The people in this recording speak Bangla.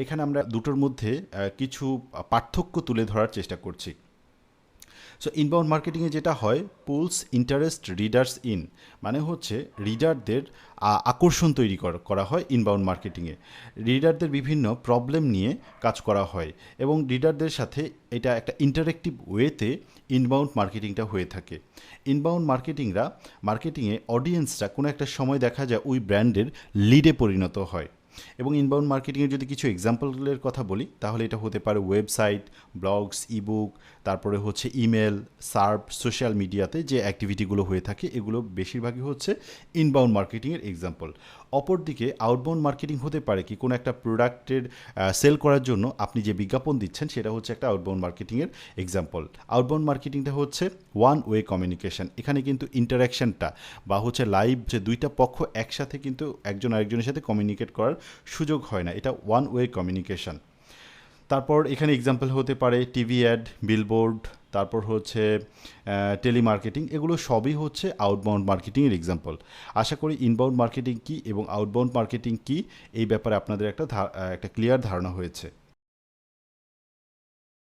এখানে আমরা দুটোর মধ্যে কিছু পার্থক্য তুলে ধরার চেষ্টা করছি। সো ইনবাউন্ড মার্কেটিংয়ে যেটা হয়, পুলস ইন্টারেস্ট রিডার্স ইন, মানে হচ্ছে রিডারদের আকর্ষণ তৈরি করা হয় ইনবাউন্ড মার্কেটিংয়ে। রিডারদের বিভিন্ন প্রবলেম নিয়ে কাজ করা হয় এবং রিডারদের সাথে এটা একটা ইন্টারেক্টিভ ওয়েতে ইনবাউন্ড মার্কেটিংটা হয়ে থাকে। ইনবাউন্ড মার্কেটিংয়ে অডিয়েন্সরা কোনো একটা সময় দেখা যায় ওই ব্র্যান্ডের লিডে পরিণত হয়। এবং ইনবাউন্ড মার্কেটিংয়ের যদি কিছু এক্সাম্পলের কথা বলি, তাহলে এটা হতে পারে ওয়েবসাইট, ব্লগস, ইবুক, তারপরে হচ্ছে ইমেল, সার্ভ, সোশ্যাল মিডিয়াতে যে অ্যাক্টিভিটিগুলো হয়ে থাকে এগুলো বেশিরভাগই হচ্ছে ইনবাউন্ড মার্কেটিংয়ের এক্সাম্পল। অপরদিকে আউটবাউন্ড মার্কেটিং হতে পারে কি, কোনো একটা প্রোডাক্টের সেল করার জন্য আপনি যে বিজ্ঞাপন দিচ্ছেন সেটা হচ্ছে একটা আউটবাউন্ড মার্কেটিংয়ের এক্সাম্পল। আউটবাউন্ড মার্কেটিংটা হচ্ছে ওয়ান ওয়ে কমিউনিকেশন। এখানে কিন্তু ইন্টারাকশনটা বা হচ্ছে লাইভ যে দুইটা পক্ষ একসাথে কিন্তু একজন আরেকজনের সাথে কমিউনিকেট করার সুযোগ হয় না, এটা ওয়ান ওয়ে কমিউনিকেশন। তারপর এখানে এক্সাম্পল হতে পারে টিভি অ্যাড, বিলবোর্ড, তারপর হচ্ছে টেলিমার্কেটিং, এগুলো সবই হচ্ছে আউটবাউন্ড মার্কেটিংয়ের এক্সাম্পল। আশা করি ইনবাউন্ড মার্কেটিং কী এবং আউটবাউন্ড মার্কেটিং কী এই ব্যাপারে আপনাদের একটা ক্লিয়ার ধারণা হয়েছে।